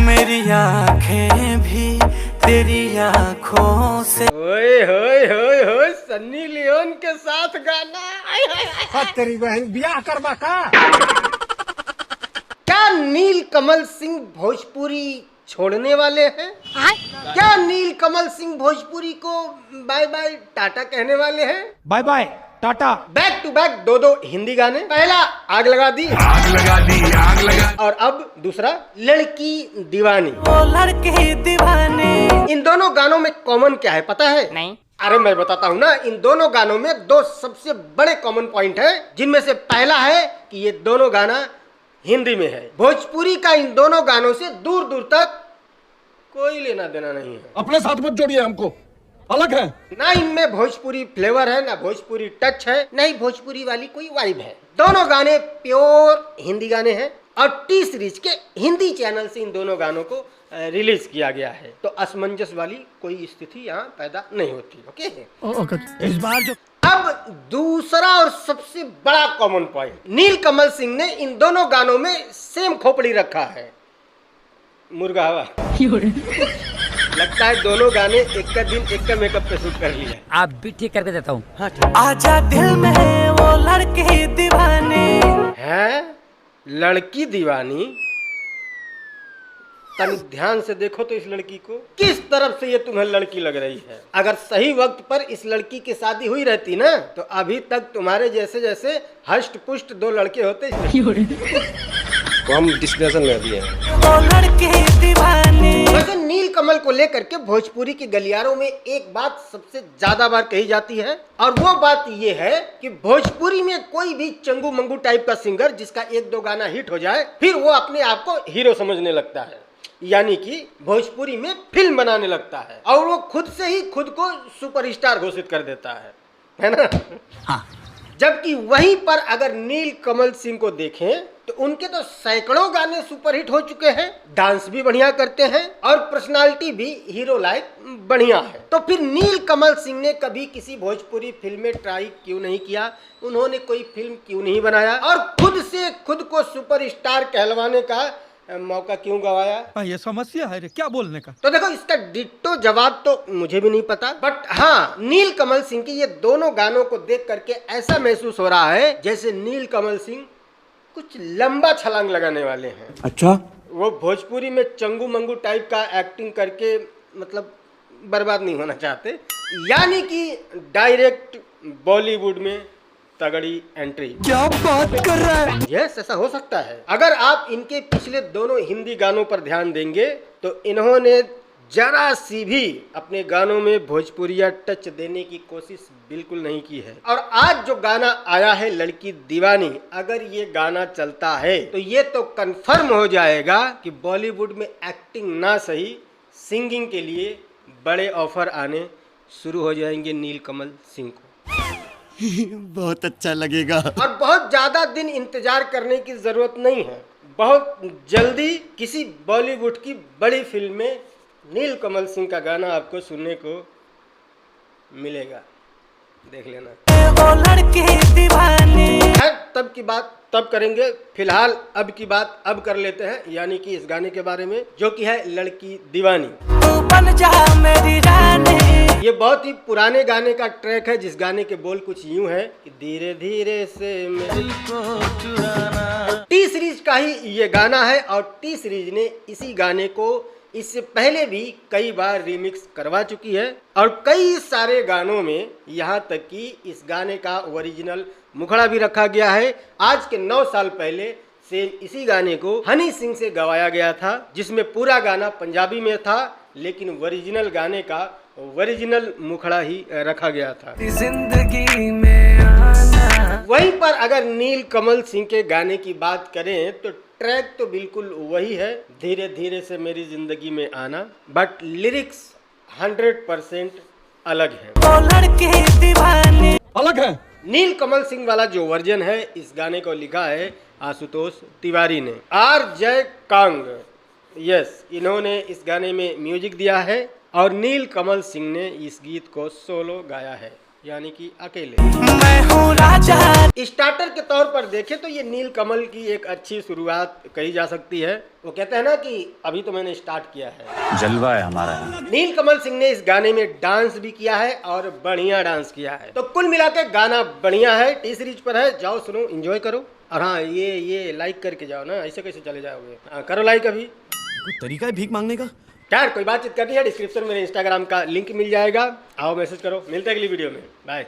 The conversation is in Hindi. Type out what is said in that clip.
मेरी आंखें भी तेरी आंखों से। ओए होए होए होए, सन्नी लियोन के साथ गाना। तेरी बहन ब्याह करवा का। क्या नील कमल सिंह भोजपुरी छोड़ने वाले हैं? क्या नील कमल सिंह भोजपुरी को बाय बाय टाटा कहने वाले हैं? Bye bye tata. Back to back दो हिंदी गाने। पहला आग लगा दी, और अब दूसरा लड़की दीवानी। वो लड़के दीवाने। इन दोनों गानों में कॉमन क्या है पता है? नहीं। अरे मैं बताता हूँ ना। इन दोनों गानों में दो सबसे बड़े कॉमन पॉइंट है, जिनमें से पहला है कि ये दोनों गाना हिंदी में है। भोजपुरी का इन दोनों गानों से दूर दूर तक कोई लेना देना नहीं है। अपने साथ मत जोड़िए, हमको अलग है। ना इनमें भोजपुरी फ्लेवर है, ना भोजपुरी टच है, ना ही भोजपुरी वाली कोई वाइब है। दोनों गाने प्योर हिंदी गाने हैं और टी सीरीज के हिंदी चैनल से इन दोनों गानों को रिलीज किया गया है। तो असमंजस वाली कोई स्थिति यहाँ पैदा नहीं होती। ओके। इस बार जो अब दूसरा और सबसे बड़ा कॉमन पॉइंट, नील कमल सिंह ने इन दोनों गानों में सेम खोपड़ी रखा है। मुर्गा हवा। लगता है दोनों गाने एक का दिन एक का मेकअप पे शूट कर लिया। आप भी ठीक करके देता हूँ। हाँ ठीक। आजा दिल में है वो लड़के दीवाने। है लड़की दीवानी। तनी ध्यान से देखो तो इस लड़की को, किस तरफ से ये तुम्हें लड़की लग रही है। अगर सही वक्त पर इस लड़की की शादी हुई रहती ना, तो अभी तक तुम्हारे जैसे जैसे हष्ट पुष्ट दो लड़के होते। तो हम डिस्कशन में अभी हैं। वो लड़के दीवाने। वैसे नील कमल को लेकर के भोजपुरी के गलियारों में एक बात सबसे ज्यादा बार कही जाती है, और वो बात ये है कि भोजपुरी में कोई भी चंगू मंगू टाइप का सिंगर जिसका एक दो गाना हिट हो जाए, फिर वो अपने आप को हीरो समझने लगता है, यानी कि भोजपुरी में फिल्म बनाने लगता है, और वो खुद से ही खुद को सुपरस्टार घोषित कर देता है ना? हाँ। जबकि वहीं पर अगर नील कमल सिंह को देखें तो उनके तो सैकड़ों गाने सुपरहिट हो चुके हैं, डांस भी बढ़िया करते हैं और पर्सनालिटी भी हीरो लाइक बढ़िया है। तो फिर नील कमल सिंह ने कभी किसी भोजपुरी फिल्म में ट्राई क्यों नहीं किया? उन्होंने कोई फिल्म क्यों नहीं बनाया और खुद से खुद को सुपरस्टार कहलवाने का मौका क्यों गवाया? ये समस्या है रे, क्या बोलने का। तो देखो, इसका डिट्टो जवाब तो मुझे भी नहीं पता, बट हाँ, नील कमल सिंह की ये दोनों गानों को देख करके ऐसा महसूस हो रहा है जैसे नील कमल सिंह कुछ लंबा छलांग लगाने वाले हैं। अच्छा। वो भोजपुरी में चंगू मंगू टाइप का एक्टिंग करके मतलब बर्बाद नहीं होना चाहते, यानी कि डायरेक्ट बॉलीवुड में तगड़ी एंट्री। क्या बात कर रहा है? यस, ऐसा हो सकता है। अगर आप इनके पिछले दोनों हिंदी गानों पर ध्यान देंगे तो इन्होंने जरा सी भी अपने गानों में भोजपुरिया टच देने की कोशिश बिल्कुल नहीं की है। और आज जो गाना आया है लड़की दीवानी, अगर ये गाना चलता है तो ये तो कंफर्म हो जाएगा कि बॉलीवुड में एक्टिंग ना सही, सिंगिंग के लिए बड़े ऑफर आने शुरू हो जाएंगे नील कमल सिंह को। बहुत अच्छा लगेगा। और बहुत ज्यादा दिन इंतजार करने की जरूरत नहीं है। बहुत जल्दी किसी बॉलीवुड की बड़ी फिल्म में नील कमल सिंह का गाना आपको सुनने को मिलेगा, देख लेना। वो लड़के दीवाने। तब की बात तब करेंगे, फिलहाल अब की बात अब कर लेते हैं, यानी कि इस गाने के बारे में जो कि है लड़की दीवानी। तू बन जा मेरी रानी। ये बहुत ही पुराने गाने का ट्रैक है, जिस गाने के बोल कुछ यूं है कि धीरे धीरे से दिल को चुराना। टी सीरीज का ही ये गाना है और टी सीरीज ने इसी गाने को इससे पहले भी कई बार रिमिक्स करवा चुकी है, और कई सारे गानों में यहाँ तक कि इस गाने का ओरिजिनल मुखड़ा भी रखा गया है। आज के 9 साल पहले से इसी गाने को हनी सिंह से गवाया गया था, जिसमें पूरा गाना पंजाबी में था, लेकिन ओरिजिनल गाने का ओरिजिनल मुखड़ा ही रखा गया था। जिंदगी में आना। वहीं पर अगर नील कमल सिंह के गाने की बात करें तो ट्रैक तो बिल्कुल वही है, धीरे धीरे से मेरी जिंदगी में आना, बट लिरिक्स 100% अलग है। वो लड़के दीवाने। अलग है। नील कमल सिंह वाला जो वर्जन है इस गाने को लिखा है आशुतोष तिवारी ने। आर जय कांग, यस, इन्होंने इस गाने में म्यूजिक दिया है और नील कमल सिंह ने इस गीत को सोलो गाया है। यानी कि अकेले। मैं हूँ राजा। स्टार्टर के तौर पर देखें तो ये नील कमल की एक अच्छी शुरुआत कही जा सकती है। वो कहते हैं ना कि अभी तो मैंने स्टार्ट किया है, जलवा है हमारा। नील कमल सिंह ने इस गाने में डांस भी किया है और बढ़िया डांस किया है। तो कुल मिला के गाना बढ़िया है, टी सीरीज पर है, जाओ सुनो, एंजॉय करो। और हाँ, ये लाइक करके जाओ ना, ऐसे कैसे चले जाओगे? हाँ, करो लाइक अभी। कोई तरीका है भीख मांगने का? यार कोई बातचीत करनी है, डिस्क्रिप्शन में मेरे इंस्टाग्राम का लिंक मिल जाएगा, आओ मैसेज करो। मिलते हैं अगली वीडियो में, बाय।